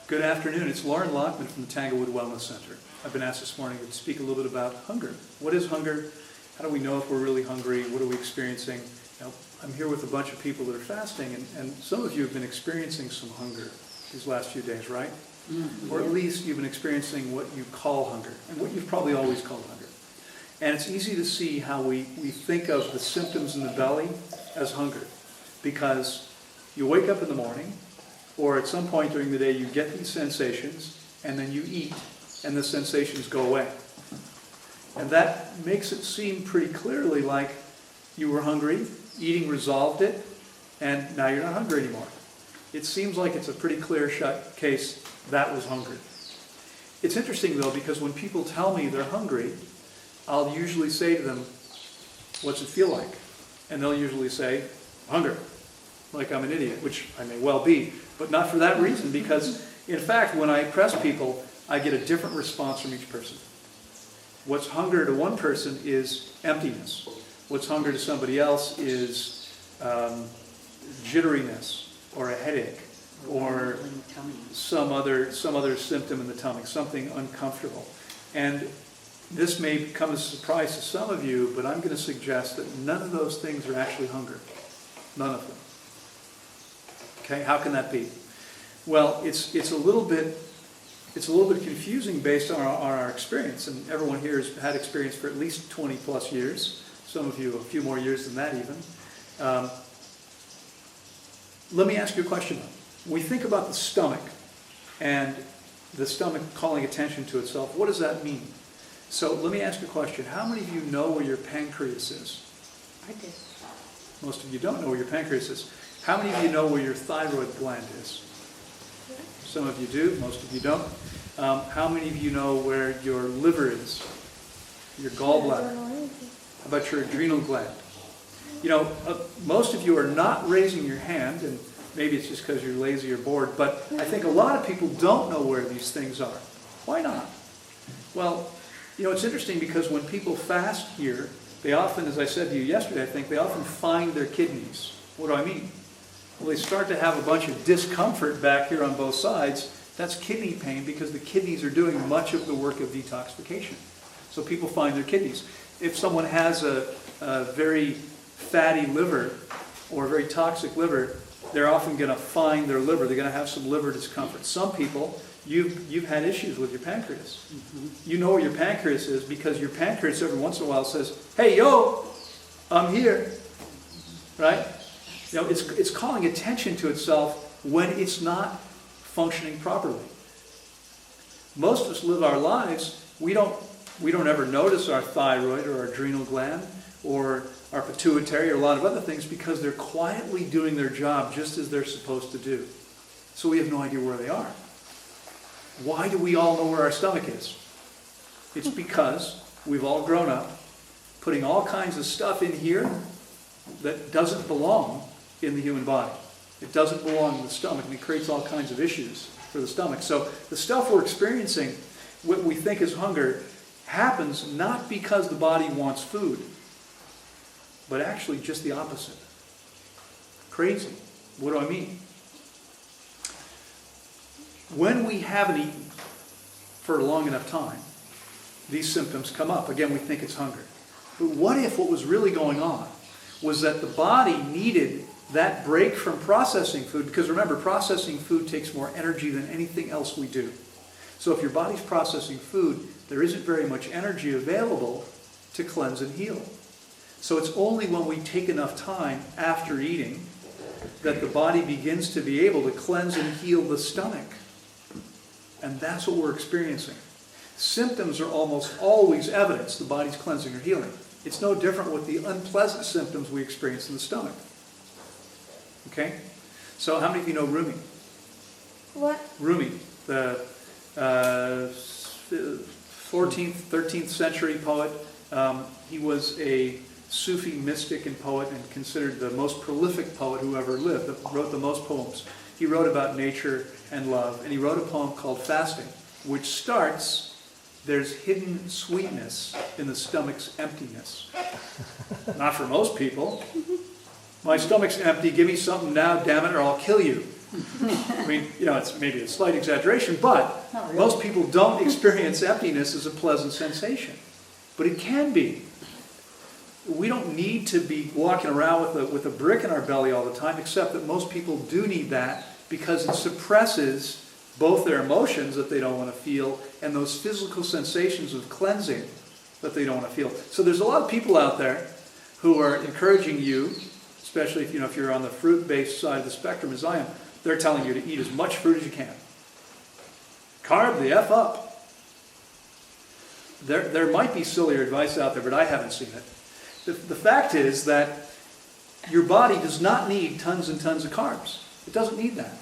Good afternoon. It's Loren Lockman from the Tanglewood Wellness Center. I've been asked this morning to speak a little bit about hunger. What is hunger? How do we know if we're really hungry? What are we experiencing? Now, I'm here with a bunch of people that are fasting, and some of you have been experiencing some hunger these last few days, right? Mm-hmm. Or at least you've been experiencing what you call hunger, and what you've probably always called hunger. And it's easy to see how we think of the symptoms in the belly as hunger, because you wake up in the morning, or at some point during the day you get these sensations, and then you eat, and the sensations go away. And that makes it seem pretty clearly like you were hungry, eating resolved it, and now you're not hungry anymore. It seems like it's a pretty clear-shut case that was hunger. It's interesting, though, because when people tell me they're hungry, I'll usually say to them, what's it feel like? And they'll usually say, hunger, like I'm an idiot, which I may well be, but not for that reason, because, in fact, when I press people, I get a different response from each person. What's hunger to one person is emptiness. What's hunger to somebody else is jitteriness, or a headache, or some other symptom in the tummy, something uncomfortable. And this may come as a surprise to some of you, but I'm going to suggest that none of those things are actually hunger. None of them. Okay, how can that be? Well, it's a little bit confusing based on our experience, and everyone here has had experience for at least 20 plus years. Some of you a few more years than that even. Let me ask you a question. When we think about the stomach and the stomach calling attention to itself, what does that mean? So let me ask you a question. How many of you know where your pancreas is? I do. Most of you don't know where your pancreas is. How many of you know where your thyroid gland is? Some of you do, most of you don't. How many of you know where your liver is? Your gallbladder? How about your adrenal gland? You know, most of you are not raising your hand, and maybe it's just because you're lazy or bored, but I think a lot of people don't know where these things are. Why not? Well, you know, it's interesting because when people fast here, they often, as I said to you yesterday, I think, they often find their kidneys. What do I mean? Well, they start to have a bunch of discomfort back here on both sides. That's kidney pain because the kidneys are doing much of the work of detoxification. So people find their kidneys. If someone has a very fatty liver or a very toxic liver, they're often going to find their liver. They're going to have some liver discomfort. Some people, you've had issues with your pancreas. Mm-hmm. You know where your pancreas is because your pancreas every once in a while says, hey, yo, I'm here. Right? You know, it's calling attention to itself when it's not functioning properly. Most of us live our lives, we don't ever notice our thyroid or our adrenal gland or our pituitary or a lot of other things because they're quietly doing their job just as they're supposed to do. So we have no idea where they are. Why do we all know where our stomach is? It's because we've all grown up putting all kinds of stuff in here that doesn't belong in the human body. It doesn't belong in the stomach, and it creates all kinds of issues for the stomach. So the stuff we're experiencing, what we think is hunger, happens not because the body wants food, but actually just the opposite. Crazy. What do I mean? When we haven't eaten for a long enough time, these symptoms come up. Again, we think it's hunger. But what if what was really going on was that the body needed that break from processing food? Because remember, processing food takes more energy than anything else we do. So if your body's processing food, there isn't very much energy available to cleanse and heal. So it's only when we take enough time after eating that the body begins to be able to cleanse and heal the stomach. And that's what we're experiencing. Symptoms are almost always evidence the body's cleansing or healing. It's no different with the unpleasant symptoms we experience in the stomach. Okay? So how many of you know Rumi? What? Rumi, the 14th, 13th century poet. He was a Sufi mystic and poet and considered the most prolific poet who ever lived, wrote the most poems. He wrote about nature and love, and he wrote a poem called Fasting, which starts, there's hidden sweetness in the stomach's emptiness. Not for most people. My stomach's empty, give me something now, damn it, or I'll kill you. I mean, it's maybe a slight exaggeration, but Not really. most people don't experience emptiness as a pleasant sensation. But it can be. We don't need to be walking around with a brick in our belly all the time, except that most people do need that because it suppresses both their emotions that they don't want to feel and those physical sensations of cleansing that they don't want to feel. So there's a lot of people out there who are encouraging you, especially if you're on the fruit-based side of the spectrum as I am, they're telling you to eat as much fruit as you can. Carb the F up. There might be sillier advice out there, but I haven't seen it. The fact is that your body does not need tons and tons of carbs. It doesn't need that.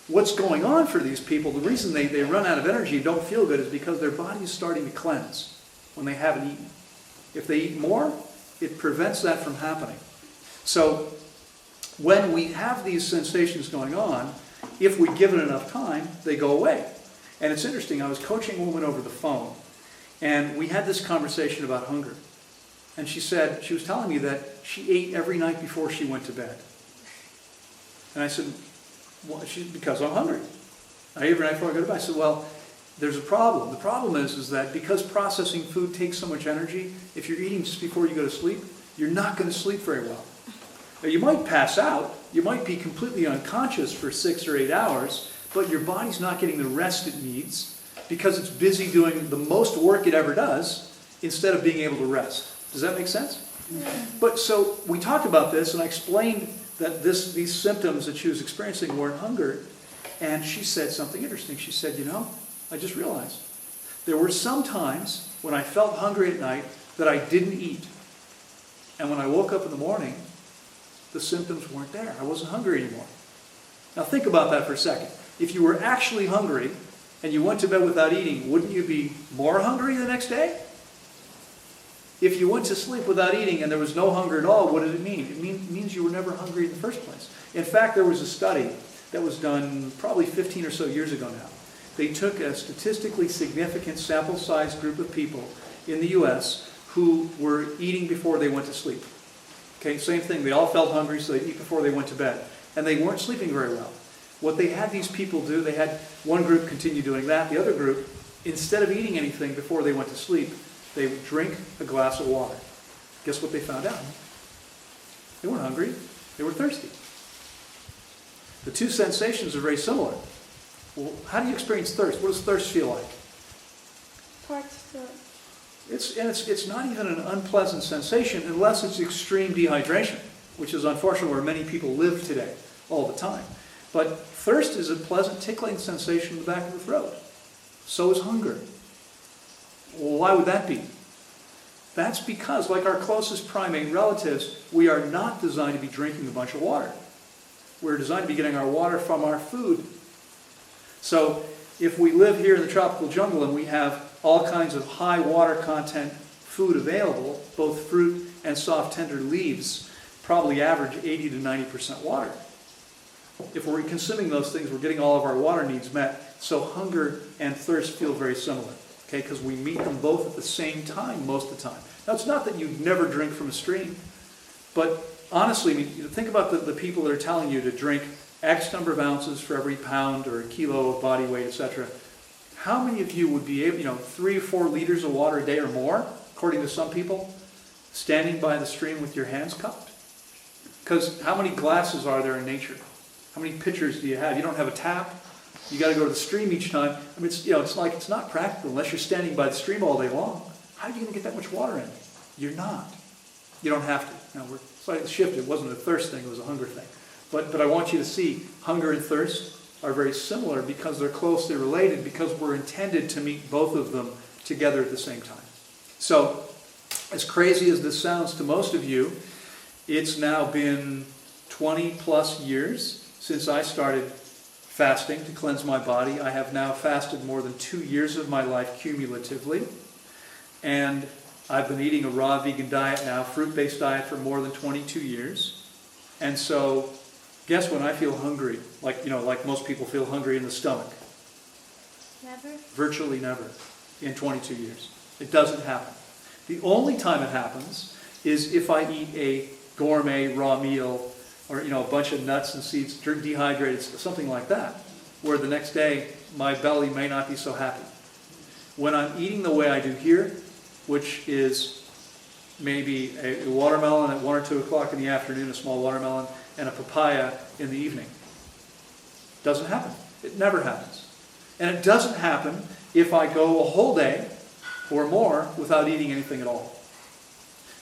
What's going on for these people, the reason they run out of energy and don't feel good is because their body is starting to cleanse when they haven't eaten. If they eat more, it prevents that from happening. So when we have these sensations going on, if we give it enough time, they go away. And it's interesting, I was coaching a woman over the phone, and we had this conversation about hunger. And she was telling me that she ate every night before she went to bed. And I said, well, because I'm hungry. I eat every night before I go to bed. I said, well, there's a problem. The problem is that because processing food takes so much energy, if you're eating just before you go to sleep, you're not going to sleep very well. Now, you might pass out. You might be completely unconscious for 6 or 8 hours, but your body's not getting the rest it needs because it's busy doing the most work it ever does instead of being able to rest. Does that make sense? Yeah. But so we talked about this, and I explained that these symptoms that she was experiencing weren't hunger, and she said something interesting. She said, I just realized there were some times when I felt hungry at night that I didn't eat. And when I woke up in the morning, the symptoms weren't there. I wasn't hungry anymore. Now think about that for a second. If you were actually hungry and you went to bed without eating, wouldn't you be more hungry the next day? If you went to sleep without eating and there was no hunger at all, what did it mean? It means you were never hungry in the first place. In fact, there was a study that was done probably 15 or so years ago now. They took a statistically significant sample-sized group of people in the U.S. who were eating before they went to sleep. Okay, same thing. They all felt hungry, so they'd eat before they went to bed. And they weren't sleeping very well. What they had these people do, they had one group continue doing that. The other group, instead of eating anything before they went to sleep, they would drink a glass of water. Guess what they found out? They weren't hungry. They were thirsty. The two sensations are very similar. Well, how do you experience thirst? What does thirst feel like? Parts of It's not even an unpleasant sensation unless it's extreme dehydration, which is unfortunately where many people live today, all the time. But thirst is a pleasant tickling sensation in the back of the throat. So is hunger. Well, why would that be? That's because, like our closest primate relatives, we are not designed to be drinking a bunch of water. We're designed to be getting our water from our food. So if we live here in the tropical jungle and we have all kinds of high water content food available, both fruit and soft tender leaves, probably average 80 to 90% water. If we're consuming those things, we're getting all of our water needs met. So hunger and thirst feel very similar. Okay, because we meet them both at the same time most of the time. Now, it's not that you never drink from a stream, but honestly, I mean, think about the people that are telling you to drink X number of ounces for every pound or a kilo of body weight, etc. How many of you would be able, 3 or 4 liters of water a day or more, according to some people, standing by the stream with your hands cupped? Because how many glasses are there in nature? How many pitchers do you have? You don't have a tap. You got to go to the stream each time. I mean, it's not practical unless you're standing by the stream all day long. How are you going to get that much water in? You're not. You don't have to. Now, we're slightly shifted. It wasn't a thirst thing. It was a hunger thing. But I want you to see hunger and thirst are very similar because they're closely related because we're intended to meet both of them together at the same time. So, as crazy as this sounds to most of you, it's now been 20 plus years since I started fasting to cleanse my body. I have now fasted more than 2 years of my life cumulatively. And I've been eating a raw vegan diet now, fruit-based diet for more than 22 years. And so, guess when I feel hungry? Like most people feel hungry in the stomach. Never? Virtually never in 22 years. It doesn't happen. The only time it happens is if I eat a gourmet raw meal or a bunch of nuts and seeds, drink dehydrated, something like that, where the next day my belly may not be so happy. When I'm eating the way I do here, which is maybe a watermelon at 1 or 2 o'clock in the afternoon, a small watermelon, and a papaya in the evening, doesn't happen. It never happens. And it doesn't happen if I go a whole day or more without eating anything at all.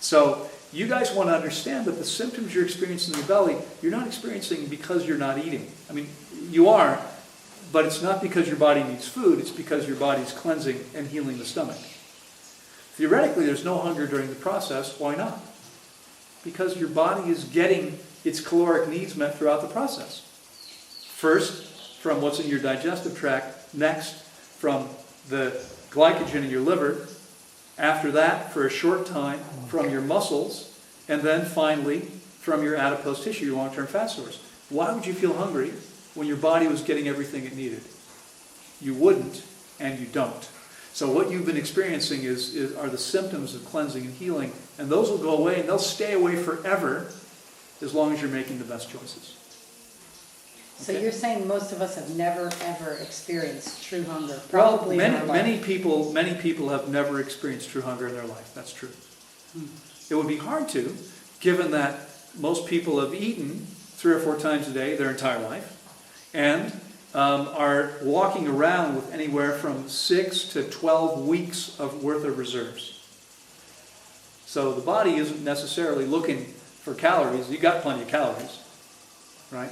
So you guys want to understand that the symptoms you're experiencing in your belly, you're not experiencing because you're not eating. I mean, you are, but it's not because your body needs food, it's because your body's cleansing and healing the stomach. Theoretically, there's no hunger during the process. Why not? Because your body is getting its caloric needs met throughout the process. First, from what's in your digestive tract. Next, from the glycogen in your liver. After that, for a short time, from your muscles. And then finally, from your adipose tissue, your long-term fat stores. Why would you feel hungry when your body was getting everything it needed? You wouldn't, and you don't. So what you've been experiencing are the symptoms of cleansing and healing, and those will go away, and they'll stay away forever as long as you're making the best choices. So you're saying most of us have never, ever experienced true hunger? Well, Probably in our life. many people have never experienced true hunger in their life. That's true. It would be hard to, given that most people have eaten 3 or 4 times a day their entire life, and are walking around with anywhere from 6 to 12 weeks of worth of reserves. So the body isn't necessarily looking for calories. You got plenty of calories, right?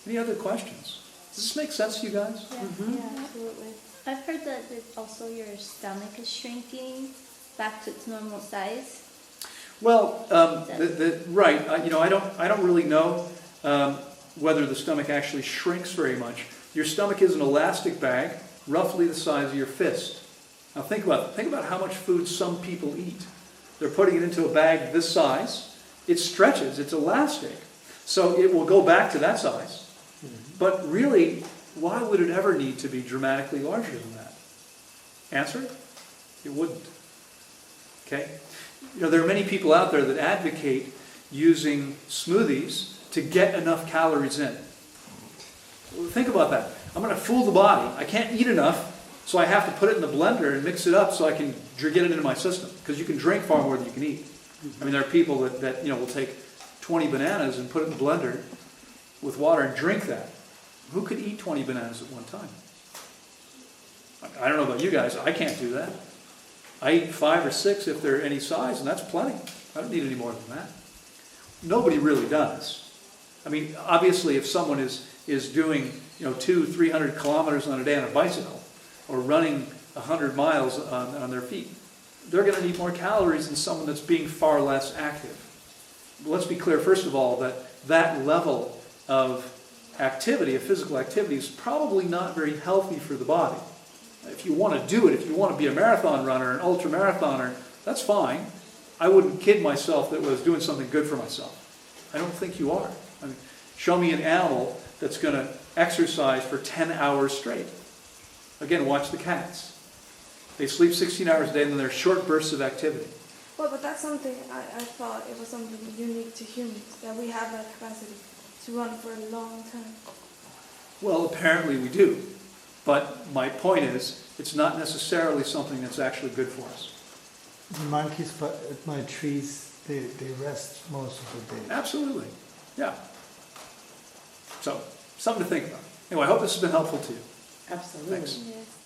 Any other questions? Does this make sense to you guys? Yeah, yeah, absolutely. I've heard that also your stomach is shrinking back to its normal size. Well, right. I don't really know whether the stomach actually shrinks very much. Your stomach is an elastic bag, roughly the size of your fist. Now think about how much food some people eat. They're putting it into a bag this size. It stretches. It's elastic, so it will go back to that size. But really, why would it ever need to be dramatically larger than that? Answer? It wouldn't. Okay? There are many people out there that advocate using smoothies to get enough calories in. Think about that. I'm going to fool the body. I can't eat enough, so I have to put it in the blender and mix it up so I can get it into my system. Because you can drink far more than you can eat. I mean, there are people that will take 20 bananas and put it in the blender with water and drink that. Who could eat 20 bananas at one time? I don't know about you guys. I can't do that. I eat 5 or 6 if they're any size, and that's plenty. I don't need any more than that. Nobody really does. I mean, obviously, if someone is doing 200-300 kilometers on a day on a bicycle, or running 100 miles on their feet, they're going to need more calories than someone that's being far less active. But let's be clear, first of all, that level of activity, of physical activity, is probably not very healthy for the body. If you want to do it, if you want to be a marathon runner, an ultra marathoner, that's fine. I wouldn't kid myself that I was doing something good for myself. I don't think you are. I mean, show me an animal that's going to exercise for 10 hours straight. Again, watch the cats. They sleep 16 hours a day and then there are short bursts of activity. Well, but that's something I thought it was something unique to humans, that we have that capacity to run for a long time. Well, apparently we do. But my point is, it's not necessarily something that's actually good for us. The monkeys at my trees, they rest most of the day. Absolutely. Yeah. So, something to think about. Anyway, I hope this has been helpful to you. Absolutely. Thanks. Yes.